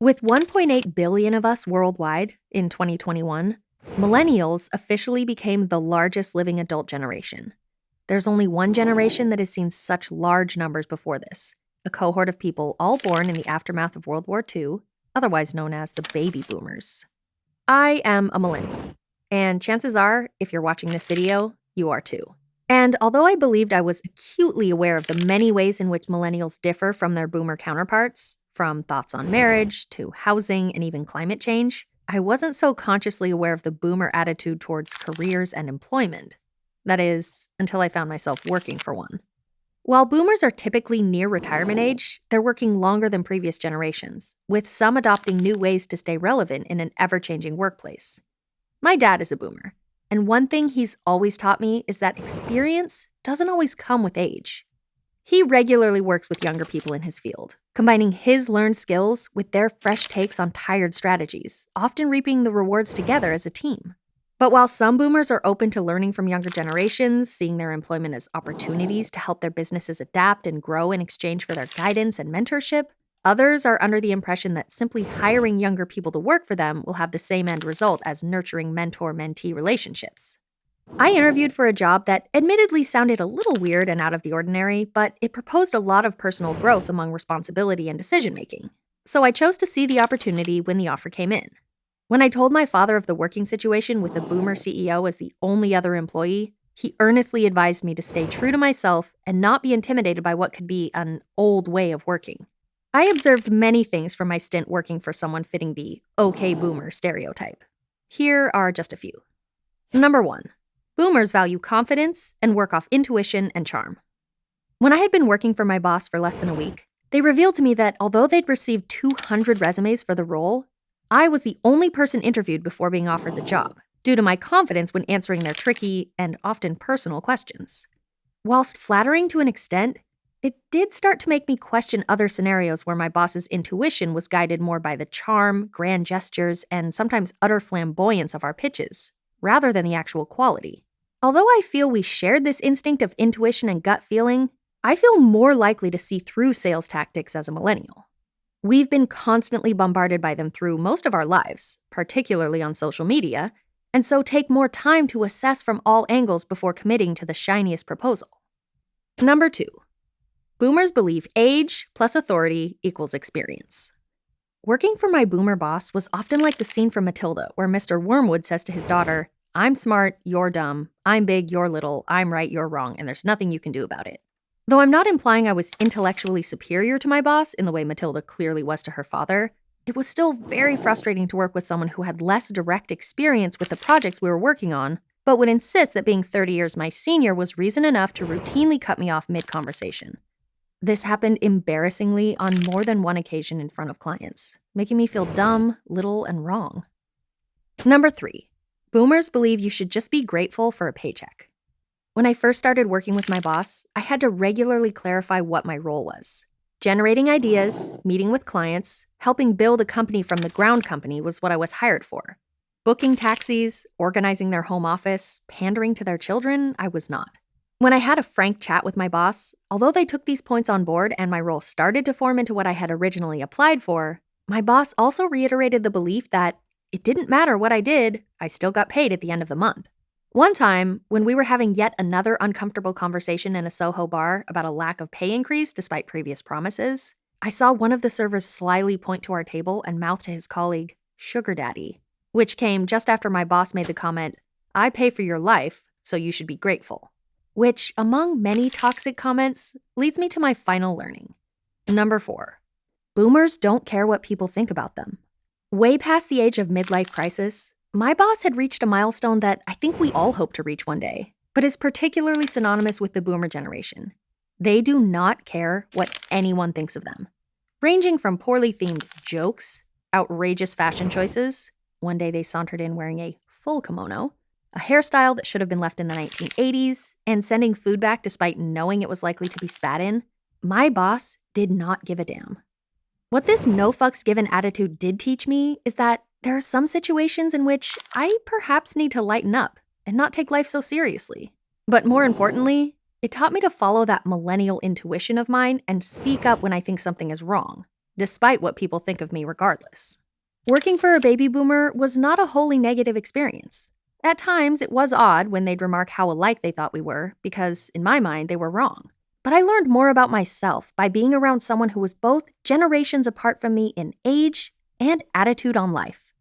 With 1.8 billion of us worldwide in 2021, millennials officially became the largest living adult generation. There's only one generation that has seen such large numbers before this, a cohort of people all born in the aftermath of World War II, otherwise known as the baby boomers. I am a millennial, and chances are, if you're watching this video, you are too. And although I believed I was acutely aware of the many ways in which millennials differ from their boomer counterparts, from thoughts on marriage to housing and even climate change, I wasn't so consciously aware of the boomer attitude towards careers and employment. That is, until I found myself working for one. While boomers are typically near retirement age, they're working longer than previous generations, with some adopting new ways to stay relevant in an ever-changing workplace. My dad is a boomer, and one thing he's always taught me is that experience doesn't always come with age. He regularly works with younger people in his field, combining his learned skills with their fresh takes on tired strategies, often reaping the rewards together as a team. But while some boomers are open to learning from younger generations, seeing their employment as opportunities to help their businesses adapt and grow in exchange for their guidance and mentorship, others are under the impression that simply hiring younger people to work for them will have the same end result as nurturing mentor-mentee relationships. I interviewed for a job that admittedly sounded a little weird and out of the ordinary, but it proposed a lot of personal growth among responsibility and decision-making. So I chose to see the opportunity when the offer came in. When I told my father of the working situation with the boomer CEO as the only other employee, he earnestly advised me to stay true to myself and not be intimidated by what could be an old way of working. I observed many things from my stint working for someone fitting the okay boomer stereotype. Here are just a few. Number 1. Boomers value confidence and work off intuition and charm. When I had been working for my boss for less than a week, they revealed to me that although they'd received 200 resumes for the role, I was the only person interviewed before being offered the job, due to my confidence when answering their tricky and often personal questions. Whilst flattering to an extent, it did start to make me question other scenarios where my boss's intuition was guided more by the charm, grand gestures, and sometimes utter flamboyance of our pitches, rather than the actual quality. Although I feel we shared this instinct of intuition and gut feeling, I feel more likely to see through sales tactics as a millennial. We've been constantly bombarded by them through most of our lives, particularly on social media, and so take more time to assess from all angles before committing to the shiniest proposal. Number 2. Boomers believe age plus authority equals experience. Working for my boomer boss was often like the scene from Matilda, where Mr. Wormwood says to his daughter, "I'm smart, you're dumb, I'm big, you're little, I'm right, you're wrong, and there's nothing you can do about it." Though I'm not implying I was intellectually superior to my boss in the way Matilda clearly was to her father, it was still very frustrating to work with someone who had less direct experience with the projects we were working on, but would insist that being 30 years my senior was reason enough to routinely cut me off mid-conversation. This happened embarrassingly on more than one occasion in front of clients, making me feel dumb, little, and wrong. Number 3. Boomers believe you should just be grateful for a paycheck. When I first started working with my boss, I had to regularly clarify what my role was. Generating ideas, meeting with clients, helping build a company from the ground company was what I was hired for. Booking taxis, organizing their home office, pandering to their children, I was not. When I had a frank chat with my boss, although they took these points on board and my role started to form into what I had originally applied for, my boss also reiterated the belief that it didn't matter what I did, I still got paid at the end of the month. One time, when we were having yet another uncomfortable conversation in a Soho bar about a lack of pay increase despite previous promises, I saw one of the servers slyly point to our table and mouth to his colleague, "Sugar daddy," which came just after my boss made the comment, "I pay for your life, so you should be grateful." Which, among many toxic comments, leads me to my final learning. Number 4. Boomers don't care what people think about them. Way past the age of midlife crisis, my boss had reached a milestone that I think we all hope to reach one day, but is particularly synonymous with the boomer generation. They do not care what anyone thinks of them. Ranging from poorly themed jokes, outrageous fashion choices, one day they sauntered in wearing a full kimono, a hairstyle that should have been left in the 1980s, and sending food back despite knowing it was likely to be spat in, my boss did not give a damn. What this no fucks given attitude did teach me is that there are some situations in which I perhaps need to lighten up and not take life so seriously. But more importantly, it taught me to follow that millennial intuition of mine and speak up when I think something is wrong, despite what people think of me regardless. Working for a baby boomer was not a wholly negative experience. At times, it was odd when they'd remark how alike they thought we were, because, in my mind, they were wrong. But I learned more about myself by being around someone who was both generations apart from me in age and attitude on life.